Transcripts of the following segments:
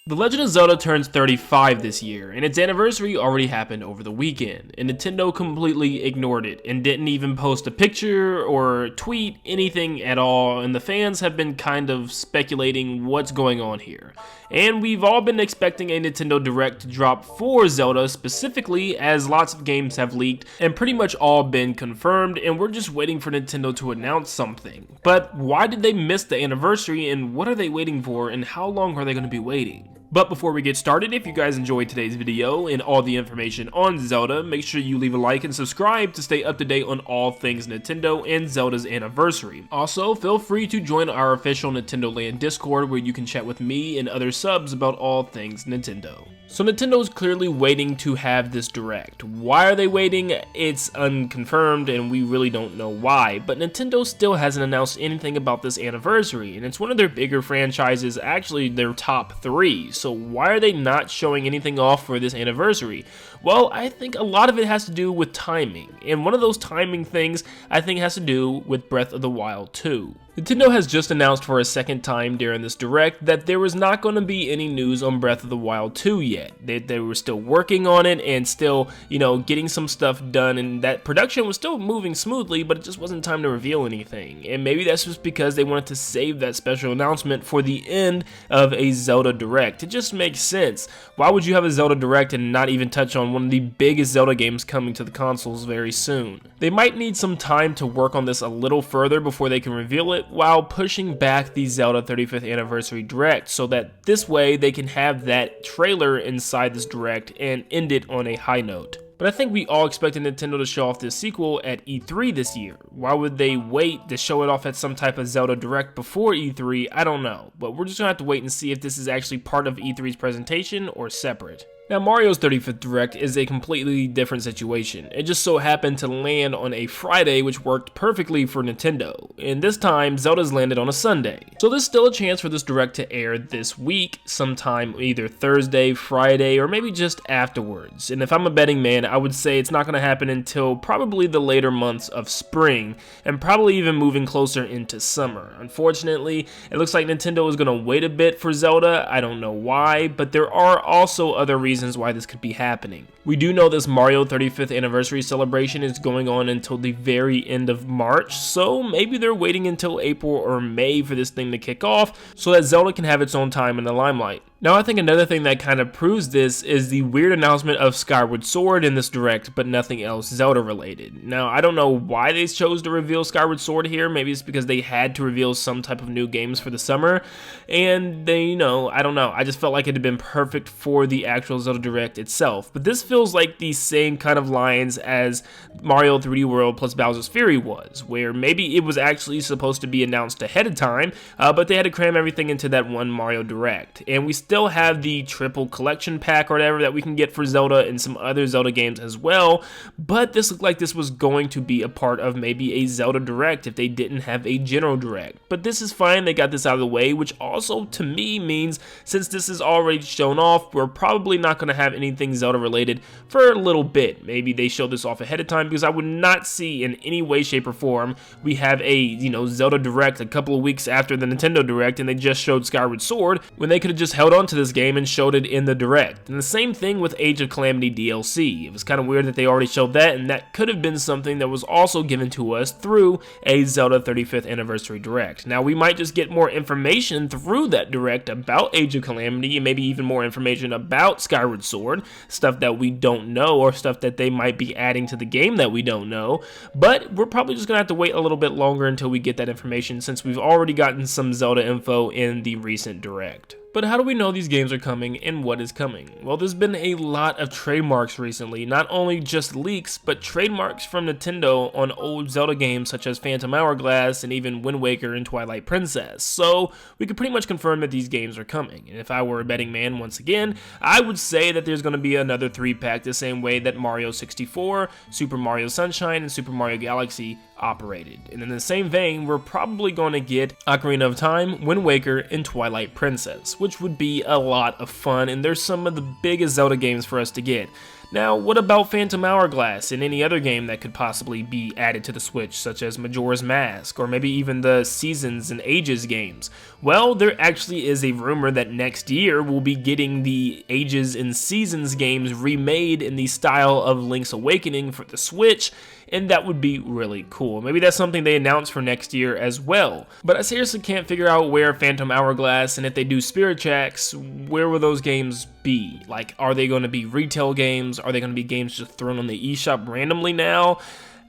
The Legend of Zelda turns 35 this year, and its anniversary already happened over the weekend, and Nintendo completely ignored it and didn't even post a picture or tweet anything at all, and the fans have been kind of speculating what's going on here. And we've all been expecting a Nintendo Direct to drop for Zelda specifically, as lots of games have leaked and pretty much all been confirmed, and we're just waiting for Nintendo to announce something. But why did they miss the anniversary, and what are they waiting for, and how long are they going to be waiting? But before we get started, if you guys enjoyed today's video and all the information on Zelda, make sure you leave a like and subscribe to stay up to date on all things Nintendo and Zelda's anniversary. Also, feel free to join our official Nintendo Land Discord where you can chat with me and other subs about all things Nintendo. So Nintendo is clearly waiting to have this Direct. Why are they waiting? It's unconfirmed and we really don't know why, but Nintendo still hasn't announced anything about this anniversary, and it's one of their bigger franchises, actually their top 3, so why are they not showing anything off for this anniversary? Well, I think a lot of it has to do with timing, and one of those timing things I think has to do with Breath of the Wild 2. Nintendo has just announced for a second time during this Direct that there was not going to be any news on Breath of the Wild 2 yet. They were still working on it and still, getting some stuff done, and that production was still moving smoothly, but it just wasn't time to reveal anything. And maybe that's just because they wanted to save that special announcement for the end of a Zelda Direct. It just makes sense. Why would you have a Zelda Direct and not even touch on one of the biggest Zelda games coming to the consoles very soon? They might need some time to work on this a little further before they can reveal it, while pushing back the Zelda 35th Anniversary Direct, so that this way they can have that trailer inside this Direct and end it on a high note. But I think we all expected Nintendo to show off this sequel at E3 this year. Why would they wait to show it off at some type of Zelda Direct before E3? I don't know, but we're just gonna have to wait and see if this is actually part of E3's presentation or separate. Now, Mario's 35th Direct is a completely different situation. It just so happened to land on a Friday, which worked perfectly for Nintendo. And this time, Zelda's landed on a Sunday. So there's still a chance for this Direct to air this week, sometime either Thursday, Friday, or maybe just afterwards. And if I'm a betting man, I would say it's not going to happen until probably the later months of spring, and probably even moving closer into summer. Unfortunately, it looks like Nintendo is going to wait a bit for Zelda. I don't know why, but there are also other reasons why this could be happening. We do know this Mario 35th Anniversary celebration is going on until the very end of March, so maybe they're waiting until April or May for this thing to kick off so that Zelda can have its own time in the limelight. Now, I think another thing that kind of proves this is the weird announcement of Skyward Sword in this Direct, but nothing else Zelda related. Now, I don't know why they chose to reveal Skyward Sword here. Maybe it's because they had to reveal some type of new games for the summer, and they, I don't know. I just felt like it had been perfect for the actual Zelda Direct itself. But this feels like the same kind of lines as Mario 3D World plus Bowser's Fury was, where maybe it was actually supposed to be announced ahead of time, but they had to cram everything into that one Mario Direct. And we still have the triple collection pack or whatever that we can get for Zelda and some other Zelda games as well, but this looked like this was going to be a part of maybe a Zelda Direct if they didn't have a general Direct. But this is fine, they got this out of the way, which also to me means since this is already shown off, we're probably not going to have anything Zelda related for a little bit. Maybe they show this off ahead of time, because I would not see in any way, shape, or form we have a Zelda Direct a couple of weeks after the Nintendo Direct and they just showed Skyward Sword when they could have just held on to this game and showed it in the Direct. And the same thing with Age of Calamity DLC. It was kind of weird that they already showed that, and that could have been something that was also given to us through a Zelda 35th Anniversary Direct. Now, we might just get more information through that Direct about Age of Calamity, and maybe even more information about Skyward Sword, stuff that we don't know, or stuff that they might be adding to the game that we don't know. But we're probably just gonna have to wait a little bit longer until we get that information, since we've already gotten some Zelda info in the recent Direct. But how do we know these games are coming and what is coming? Well, there's been a lot of trademarks recently, not only just leaks, but trademarks from Nintendo on old Zelda games such as Phantom Hourglass and even Wind Waker and Twilight Princess. So we could pretty much confirm that these games are coming. And if I were a betting man once again, I would say that there's going to be another 3-pack the same way that Mario 64, Super Mario Sunshine, and Super Mario Galaxy operated. And in the same vein, we're probably going to get Ocarina of Time, Wind Waker, and Twilight Princess, which would be a lot of fun, and there's some of the biggest Zelda games for us to get. Now, what about Phantom Hourglass and any other game that could possibly be added to the Switch, such as Majora's Mask, or maybe even the Seasons and Ages games? Well, there actually is a rumor that next year we'll be getting the Ages and Seasons games remade in the style of Link's Awakening for the Switch, and that would be really cool. Maybe that's something they announce for next year as well. But I seriously can't figure out where Phantom Hourglass, and if they do Spirit Tracks, where will those games be? Like, are they going to be retail games? Are they going to be games just thrown on the eShop randomly now?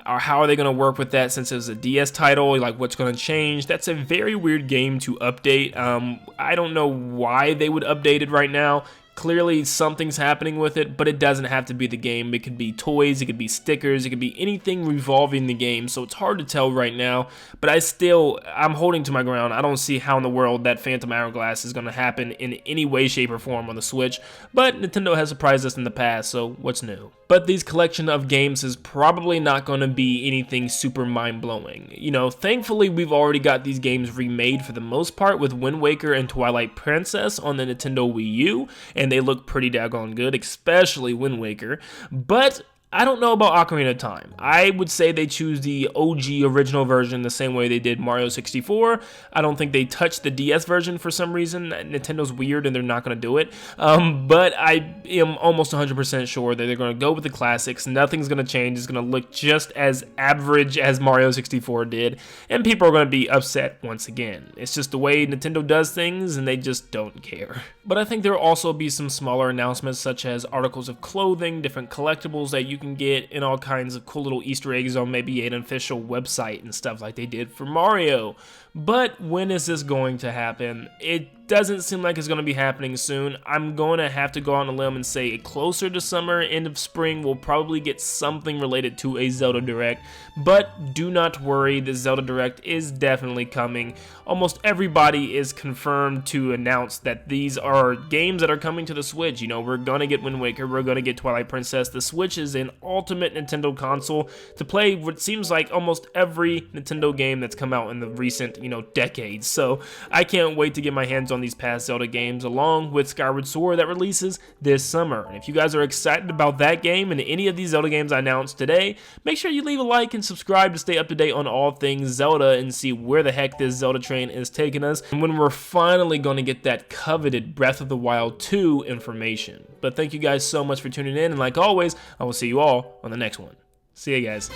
Or how are they going to work with that since it's a DS title? Like, what's going to change? That's a very weird game to update. I don't know why they would update it right now. Clearly something's happening with it, but it doesn't have to be the game. It could be toys, it could be stickers, it could be anything revolving the game, so it's hard to tell right now, but I'm holding to my ground. I don't see how in the world that Phantom Hourglass is going to happen in any way, shape, or form on the Switch, but Nintendo has surprised us in the past, so what's new? But these collection of games is probably not going to be anything super mind-blowing. You know, thankfully we've already got these games remade for the most part with Wind Waker and Twilight Princess on the Nintendo Wii U, and they look pretty daggone good, especially Wind Waker, but I don't know about Ocarina of Time. I would say they choose the OG original version the same way they did Mario 64. I don't think they touched the DS version for some reason. Nintendo's weird and they're not going to do it. But I am almost 100% sure that they're going to go with the classics. Nothing's going to change. It's going to look just as average as Mario 64 did. And people are going to be upset once again. It's just the way Nintendo does things and they just don't care. But I think there will also be some smaller announcements such as articles of clothing, different collectibles that you can get, and all kinds of cool little Easter eggs on maybe an official website and stuff like they did for Mario. But when is this going to happen? It doesn't seem like it's going to be happening soon. I'm going to have to go on a limb and say closer to summer, end of spring, we'll probably get something related to a Zelda Direct. But do not worry, the Zelda Direct is definitely coming. Almost everybody is confirmed to announce that these are games that are coming to the Switch. You know, we're going to get Wind Waker, we're going to get Twilight Princess. The Switch is an ultimate Nintendo console to play what seems like almost every Nintendo game that's come out in the recent, decades. So I can't wait to get my hands on these past Zelda games along with Skyward Sword that releases this summer. And if you guys are excited about that game and any of these Zelda games I announced today, make sure you leave a like and subscribe to stay up to date on all things Zelda and see where the heck this Zelda train is taking us and when we're finally going to get that coveted Breath of the Wild 2 information. But thank you guys so much for tuning in, and like always, I will see you all on the next one. See you guys.